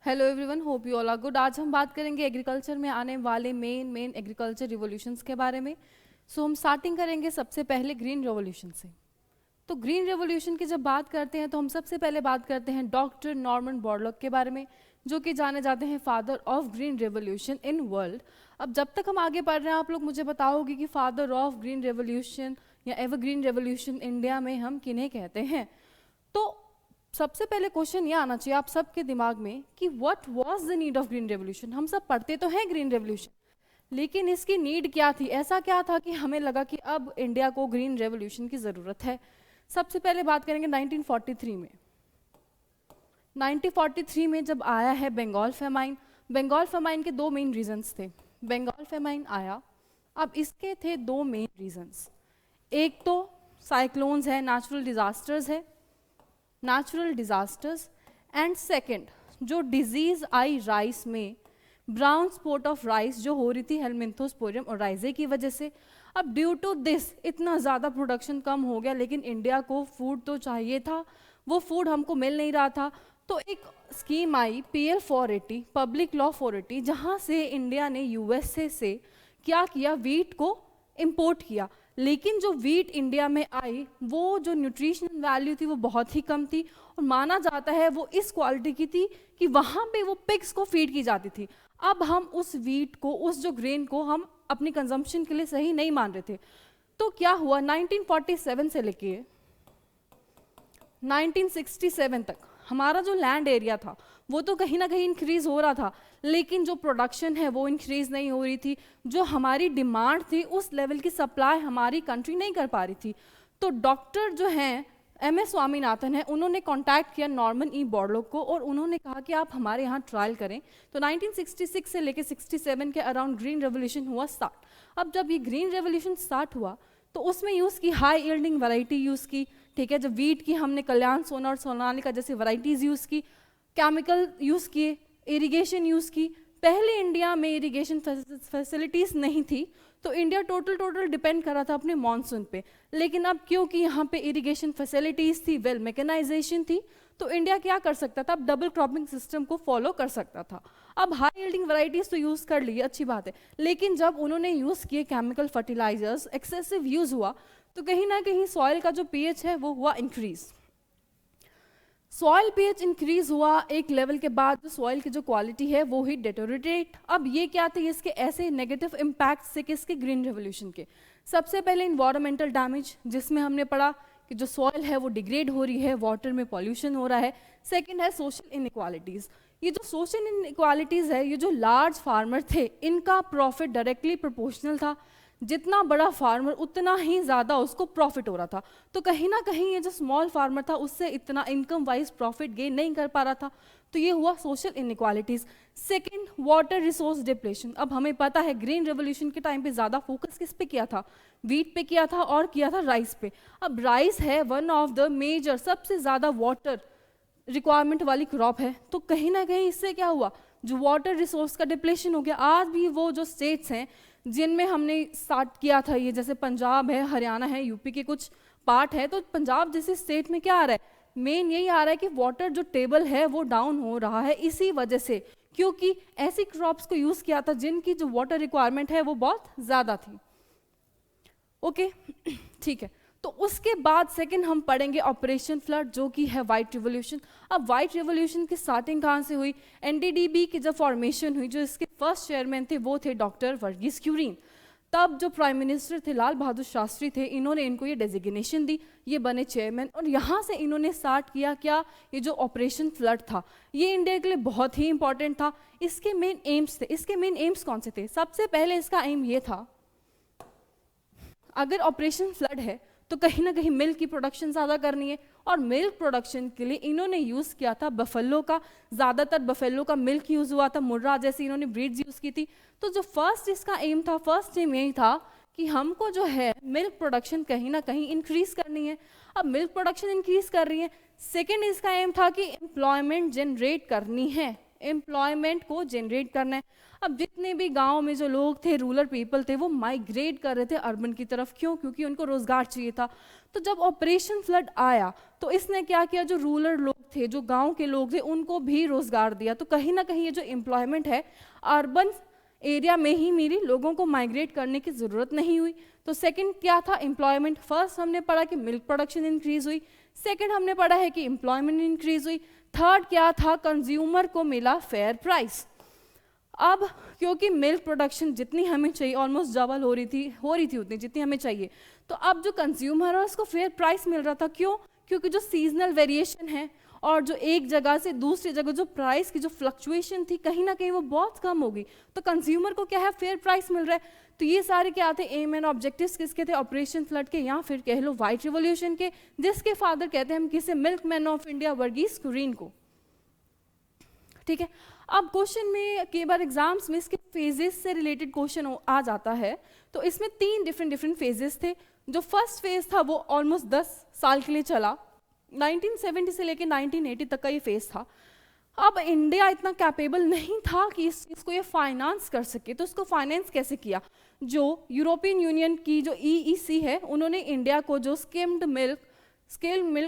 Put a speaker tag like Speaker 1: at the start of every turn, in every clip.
Speaker 1: Hello everyone, hope you all are good. आज हम बात करेंगे एग्रीकल्चर में आने वाले मेन एग्रीकल्चर रिवॉल्यूशंस के बारे में। हम स्टार्टिंग करेंगे सबसे पहले ग्रीन रेवोल्यूशन से। तो ग्रीन रेवोल्यूशन की जब बात करते हैं तो हम सबसे पहले बात करते हैं डॉक्टर नॉर्मन बोरलॉग के बारे में, जो कि जाने जाते हैं father of green revolution in world. अब जब तक हम आगे पढ़ रहे हैं आप लोग मुझे बताओगे कि फादर ऑफ ग्रीन रेवोल्यूशन या एवर ग्रीन रेवोल्यूशन इंडिया में हम किन्हें कहते हैं। तो सबसे पहले क्वेश्चन ये आना चाहिए आप सबके दिमाग में कि what was the need of green revolution. हम सब पढ़ते तो हैं ग्रीन रेवोल्यूशन, लेकिन इसकी नीड क्या थी, ऐसा क्या था कि हमें लगा कि अब इंडिया को ग्रीन रेवोल्यूशन की ज़रूरत है। सबसे पहले बात करेंगे 1943 में। 1943 में जब आया है बंगाल फेमाइन। बंगाल फेमाइन के दो मेन रीजंस थे। बंगाल फेमाइन आया, अब इसके थे दो मेन रीजंस। एक तो साइक्लोन्स है, नेचुरल डिजास्टर्स है, नेचुरल डिजास्टर्स। एंड सेकंड जो डिजीज आई राइस में, ब्राउन स्पॉट ऑफ राइस जो हो रही थी हेलमिंथोस्पोरियम ओराइजे की वजह से। अब ड्यू टू दिस इतना ज़्यादा प्रोडक्शन कम हो गया, लेकिन इंडिया को फूड तो चाहिए था, वो फूड हमको मिल नहीं रहा था। तो एक स्कीम आई PL 480, पब्लिक लॉ 480, जहाँ से इंडिया ने USA से क्या किया, वीट को इम्पोर्ट किया। लेकिन जो वीट इंडिया में आई वो जो न्यूट्रिशनल वैल्यू थी वो बहुत ही कम थी, और माना जाता है वो इस क्वालिटी की थी कि वहाँ पे वो पिग्स को फीड की जाती थी। अब हम उस वीट को, उस जो ग्रेन को हम अपनी कंजम्पशन के लिए सही नहीं मान रहे थे। तो क्या हुआ, 1947 से लेके 1967 तक हमारा जो लैंड एरिया था वो तो कहीं ना कहीं इंक्रीज हो रहा था, लेकिन जो प्रोडक्शन है वो इंक्रीज नहीं हो रही थी। जो हमारी डिमांड थी उस लेवल की सप्लाई हमारी कंट्री नहीं कर पा रही थी। तो डॉक्टर जो हैं MS स्वामीनाथन है, उन्होंने कांटेक्ट किया नॉर्मन ई बोरलॉग को, और उन्होंने कहा कि आप हमारे यहाँ ट्रायल करें। तो 1966 से लेके 67 के अराउंड ग्रीन रेवोल्यूशन हुआ स्टार्ट। अब जब ये ग्रीन रेवोल्यूशन स्टार्ट हुआ तो उसमें यूज़ की हाई यील्डिंग वैरायटी यूज़ की, ठीक है। जब वीट की हमने कल्याण सोना और सोनालिका जैसी वैरायटीज़ यूज़ की, केमिकल यूज़ किए, इरिगेशन यूज़ की। पहले इंडिया में इरिगेशन फैसिलिटीज़ नहीं थी, तो इंडिया टोटल डिपेंड कर रहा था अपने मानसून पे। लेकिन अब क्योंकि यहाँ पे इरिगेशन फैसिलिटीज़ थी, वेल मैकेनाइजेशन थी, तो इंडिया क्या कर सकता था, अब डबल क्रॉपिंग सिस्टम को फॉलो कर सकता था। अब हाई यील्डिंग वैरायटीज़ तो यूज़ कर ली, अच्छी बात है, लेकिन जब उन्होंने यूज़ किए केमिकल फर्टिलाइजर्स, एक्सेसिव यूज़ हुआ, तो कहीं ना कहीं सॉइल का जो pH है वो हुआ इंक्रीज। सॉइल pH इंक्रीज हुआ एक लेवल के बाद, जो सॉइल की जो क्वालिटी है वो ही डेटोरेट। अब ये क्या थे इसके ऐसे नेगेटिव इम्पैक्ट से किसके, ग्रीन रेवोल्यूशन के। सबसे पहले इन्वायरमेंटल डैमेज, जिसमें हमने पढ़ा कि जो सॉइल है वो डिग्रेड हो रही है, वाटर में पॉल्यूशन हो रहा है। सेकंड है सोशल इनइक्वालिटीज़। ये जो सोशल इनइक्वालिटीज़ है, ये जो लार्ज फार्मर थे इनका प्रॉफिट डायरेक्टली प्रोपोर्शनल था। जितना बड़ा फार्मर उतना ही ज़्यादा उसको प्रॉफिट हो रहा था। तो कहीं ना कहीं ये जो स्मॉल फार्मर था उससे इतना इनकम वाइज प्रॉफिट गेन नहीं कर पा रहा था। तो ये हुआ social inequalities. Second, water resource depletion. अब हमें पता है ग्रीन रेवोल्यूशन के टाइम पे ज़्यादा फोकस किस पे किया था, वीट पे किया था और किया था राइस पे। अब राइस है वन ऑफ द मेजर, सबसे ज़्यादा वाटर रिक्वायरमेंट वाली क्रॉप है। तो कहीं ना कहीं इससे क्या हुआ, जो वाटर रिसोर्स का डिप्लेशन हो गया। आज भी वो जो स्टेट्स हैं जिनमें हमने स्टार्ट किया था, ये जैसे पंजाब है, हरियाणा है, यूपी के कुछ पार्ट है, तो पंजाब जैसे स्टेट में क्या आ रहा है, मेन यही आ रहा है कि वाटर जो टेबल है वो डाउन हो रहा है, इसी वजह से, क्योंकि ऐसी क्रॉप्स को यूज़ किया था जिनकी जो वाटर रिक्वायरमेंट है वो बहुत ज़्यादा थी। ओके ठीक है। तो उसके बाद सेकंड हम पढ़ेंगे ऑपरेशन फ्लड, जो कि है वाइट रिवोल्यूशन। अब वाइट रिवोल्यूशन की स्टार्टिंग कहाँ से हुई, NDDB की जब फॉर्मेशन हुई, जो इसके फर्स्ट चेयरमैन थे वो थे डॉक्टर वर्गीस क्यूरीन। तब जो प्राइम मिनिस्टर थे लाल बहादुर शास्त्री थे, इन्होंने इनको ये डेजिग्नेशन दी, ये बने चेयरमैन, और यहाँ से इन्होंने स्टार्ट किया क्या, ये जो ऑपरेशन फ्लड था ये इंडिया के लिए बहुत ही इंपॉर्टेंट था। इसके मेन एम्स थे, इसके मेन एम्स कौन से थे, सबसे पहले इसका एम ये था, अगर ऑपरेशन फ्लड है तो कहीं ना कहीं मिल्क की प्रोडक्शन ज़्यादा करनी है, और मिल्क प्रोडक्शन के लिए इन्होंने यूज़ किया था बफेलो का, ज़्यादातर बफेलो का मिल्क यूज़ हुआ था, मुर्रा जैसी इन्होंने ब्रीड्स यूज़ की थी। तो जो फर्स्ट इसका एम था, फर्स्ट एम यही था कि हमको जो है मिल्क प्रोडक्शन कहीं ना कहीं इंक्रीज़ करनी है। अब मिल्क प्रोडक्शन इंक्रीज़ कर रही है। सेकेंड इसका एम था कि एम्प्लॉयमेंट जनरेट करनी है, एम्प्लॉयमेंट को जनरेट करना है। अब जितने भी गांव में जो लोग थे, रूरल पीपल थे, वो माइग्रेट कर रहे थे अर्बन की तरफ। क्यों, क्योंकि उनको रोजगार चाहिए था। तो जब ऑपरेशन फ्लड आया तो इसने क्या किया, जो रूरल लोग थे, जो गांव के लोग थे, उनको भी रोजगार दिया। तो कहीं ना कहीं ये जो एम्प्लॉयमेंट है अर्बन एरिया में ही मेरी लोगों को माइग्रेट करने की ज़रूरत नहीं हुई। तो सेकंड क्या था, एम्प्लॉयमेंट। फर्स्ट हमने पढ़ा कि मिल्क प्रोडक्शन इंक्रीज हुई, सेकंड हमने पढ़ा है कि एम्प्लॉयमेंट इंक्रीज हुई, थर्ड क्या था, कंज्यूमर को मिला फेयर प्राइस। अब क्योंकि मिल्क प्रोडक्शन जितनी हमें चाहिए ऑलमोस्ट डबल हो रही थी उतनी जितनी हमें चाहिए, तो अब जो कंज्यूमर है उसको फेयर प्राइस मिल रहा था। क्यों? क्योंकि जो सीजनल वेरिएशन है और जो एक जगह से दूसरी जगह जो प्राइस की जो फ्लक्चुएशन थी कहीं ना कहीं वो बहुत कम होगी, तो कंज्यूमर को क्या है, फेयर प्राइस मिल रहा है। तो ये सारे क्या थे, एम एंड ऑब्जेक्टिव्स किसके थे, ऑपरेशन फ्लड के, या फिर कह लो व्हाइट रिवॉल्यूशन के, जिसके फादर कहते हैं हम किसे, milkman of India Verghese Kurien को। ठीक है, अब क्वेश्चन में कई बार एग्जाम्स में इसके फेजेस से रिलेटेड क्वेश्चन आ जाता है। तो इसमें 3 डिफरेंट फेजेस थे। जो फर्स्ट फेज था वो ऑलमोस्ट 10 साल के लिए चला, 1970 से लेकर 1980 तक का ये फेज था। अब इंडिया इतना कैपेबल नहीं था कि इस चीज़ को ये फाइनेंस कर सके, तो इसको फाइनेंस कैसे किया, जो यूरोपियन यूनियन की जो EEC है उन्होंने इंडिया को जो स्किम्ड मिल्क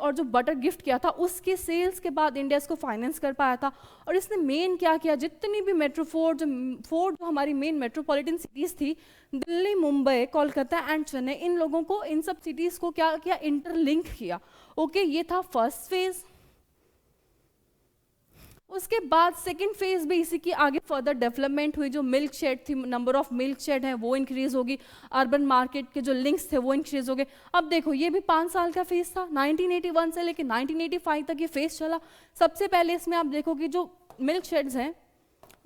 Speaker 1: और जो बटर गिफ्ट किया था, उसके सेल्स के बाद इंडिया इसको फाइनेंस कर पाया था। और इसने मेन क्या किया, जितनी भी जो हमारी मेन मेट्रोपॉलिटन सिटीज़ थी, दिल्ली, मुंबई, कोलकाता एंड चेन्नई, इन लोगों को, इन सब सिटीज़ को क्या किया, इंटरलिंक किया। ओके, ये था फर्स्ट फेज। उसके बाद सेकंड फेज भी इसी की आगे फर्दर डेवलपमेंट हुई। जो मिल्क शेड थी, नंबर ऑफ मिल्क शेड है वो इंक्रीज होगी, अर्बन मार्केट के जो लिंक्स थे वो इंक्रीज हो गए। अब देखो ये भी 5 साल का फेज था, 1981 से लेकर 1985 तक ये फेज चला। सबसे पहले इसमें आप देखोगे जो मिल्क शेड्स हैं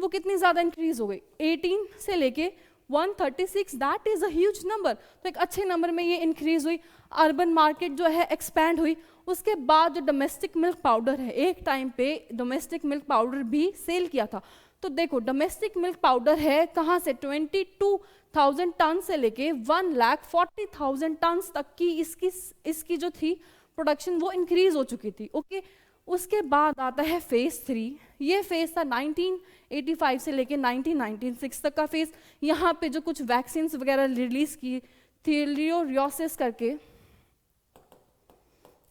Speaker 1: वो कितनी ज़्यादा इंक्रीज हो गई, 18 से लेके 136, that is a huge number. तो एक अच्छे नंबर में ये इंक्रीज हुई, अर्बन मार्केट जो है एक्सपैंड हुई। उसके बाद जो डोमेस्टिक मिल्क पाउडर है, एक टाइम पे डोमेस्टिक मिल्क पाउडर भी सेल किया था। तो देखो डोमेस्टिक मिल्क पाउडर है कहाँ से, 22,000 टन से लेके 1,40,000 टन तक की इसकी जो थी प्रोडक्शन वो इंक्रीज हो चुकी थी। ओके, उसके बाद आता है फेज 3। ये फेज था 1985 से लेके 1996 तक का फेज। यहाँ पे जो कुछ वैक्सीन वगैरह रिलीज की, थीलियोरियोसिस करके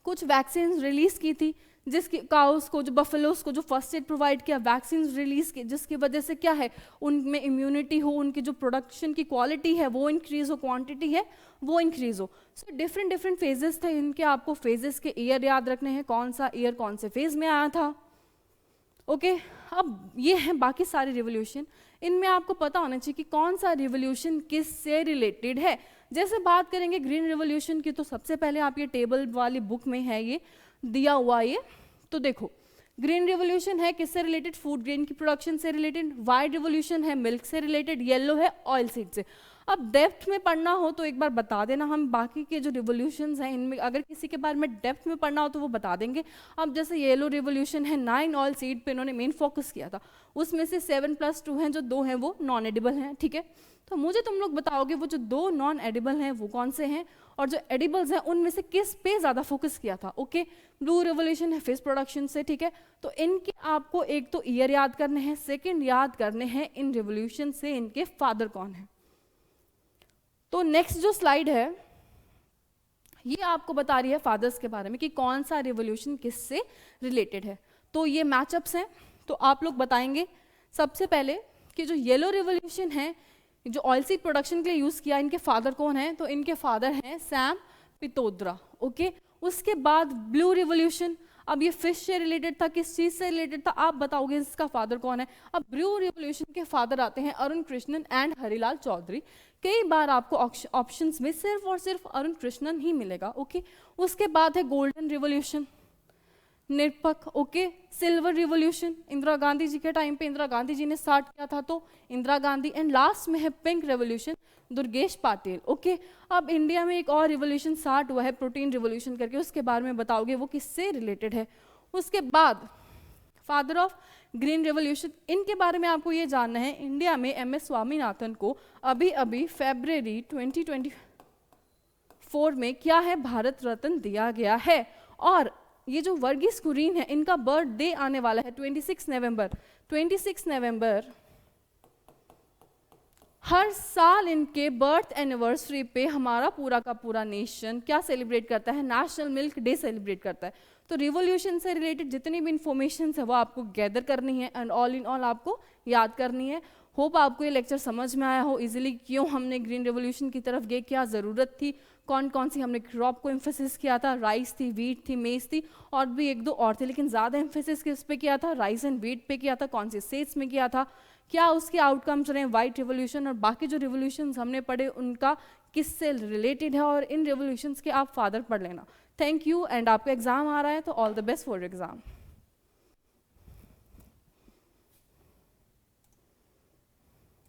Speaker 1: कुछ वैक्सीन रिलीज की थी, जिसकी काउस को, जो बफेलोस को जो फर्स्ट एड प्रोवाइड किया, वैक्सीन रिलीज की, जिसकी वजह से क्या है, उनमें इम्यूनिटी हो, उनकी जो प्रोडक्शन की क्वालिटी है वो इंक्रीज हो, क्वांटिटी है वो इंक्रीज हो। सो डिफरेंट फेजेस थे इनके, आपको फेजेस के ईयर याद रखने हैं, कौन सा ईयर कौन से फेज में आया था। ओके, अब ये हैं बाकी सारे रिवोल्यूशन, इनमें आपको पता होना चाहिए कि कौन सा रिवोल्यूशन किस से रिलेटेड है। जैसे बात करेंगे ग्रीन रिवोल्यूशन की, तो सबसे पहले आप ये टेबल वाली बुक में है ये दिया हुआ ये, तो देखो ग्रीन रिवोल्यूशन है किससे रिलेटेड, फूड ग्रेन की प्रोडक्शन से रिलेटेड, वाइट रिवोल्यूशन है मिल्क से रिलेटेड, येलो है ऑयल सीड से। अब डेप्थ में पढ़ना हो तो एक बार बता देना, हम बाकी के जो रिवोल्यूशंस हैं इनमें अगर किसी के बारे में डेप्थ में पढ़ना हो तो वो बता देंगे। अब जैसे येलो रिवोल्यूशन है, 9 ऑयल सीड पे इन्होंने मेन फोकस किया था, उसमें से 7+2 हैं, जो 2 हैं वो नॉन एडिबल हैं। ठीक है, तो मुझे तुम लोग बताओगे वो जो 2 नॉन एडिबल हैं वो कौन से हैं, और जो एडिबल्स हैं उनमें से किस पे ज़्यादा फोकस किया था। ओके, ब्लू रिवोल्यूशन है फिश प्रोडक्शन से। ठीक है, तो इनके आपको एक तो ईयर याद करने हैं, सेकेंड याद करने हैं इन रिवोल्यूशन से इनके फादर कौन है। तो नेक्स्ट जो स्लाइड है ये आपको बता रही है फादर्स के बारे में कि कौन सा रिवोल्यूशन किससे रिलेटेड है। तो ये मैचअप्स हैं, तो आप लोग बताएंगे सबसे पहले कि जो येलो रिवोल्यूशन है, जो ऑयल सीड प्रोडक्शन के लिए यूज़ किया, इनके फादर कौन है, तो इनके फादर हैं सैम पित्रोदा। ओके, उसके बाद ब्लू रिवोल्यूशन, अब ये फिश से रिलेटेड था, किस चीज़ से रिलेटेड था आप बताओगे, इसका फादर कौन है। अब ब्लू रिवोल्यूशन के फादर आते हैं अरुण कृष्णन एंड हरिलाल चौधरी। कई बार आपको ऑप्शंस में सिर्फ और सिर्फ अरुण कृष्णन ही मिलेगा। ओके, उसके बाद है गोल्डन रिवोल्यूशन, निरपक। Okay, silver revolution, Indira Gandhi ji के टाइम पे इंदिरा गांधी जी ने स्टार्ट किया था, तो इंदिरा गांधी। एंड लास्ट में है pink revolution, Durgesh Patil. Okay, अब इंडिया में एक और रिवोल्यूशन स्टार्ट हुआ है प्रोटीन रिवोल्यूशन करके, उसके बारे में बताओगे वो किससे रिलेटेड है। उसके बाद फादर ऑफ ग्रीन रिवोल्यूशन, इनके बारे में आपको ये जानना है, इंडिया में MS स्वामीनाथन को अभी अभी फरवरी 2024 में क्या है, भारत रत्न दिया गया है। और ये जो वर्गीस कुरियन है इनका बर्थडे आने वाला है 26 नवंबर हर साल इनके बर्थ एनिवर्सरी पे हमारा पूरा का पूरा नेशन क्या सेलिब्रेट करता है, नेशनल मिल्क डे सेलिब्रेट करता है। तो रिवोल्यूशन से रिलेटेड जितनी भी इंफॉर्मेशन है वो आपको गैदर करनी है एंड ऑल इन ऑल आपको याद करनी है। होप आपको ये लेक्चर समझ में आया हो इजीली, क्यों हमने ग्रीन रेवोल्यूशन की तरफ गए, क्या ज़रूरत थी, कौन कौन सी हमने क्रॉप को एम्फेसिस किया था, राइस थी, वीट थी, मेज थी, और भी एक दो और थे, लेकिन ज़्यादा एम्फेसिस किस पे किया था, राइस एंड वीट पे किया था, कौन से स्टेट्स में किया था, क्या उसके आउटकम्स रहे, वाइट रिवोल्यूशन और बाकी जो रिवोल्यूशंस हमने पढ़े उनका किससे रिलेटेड है, और इन रिवोल्यूशंस के आप फादर पढ़ लेना। थैंक यू, एंड आपका एग्जाम आ रहा है तो all the best for exam.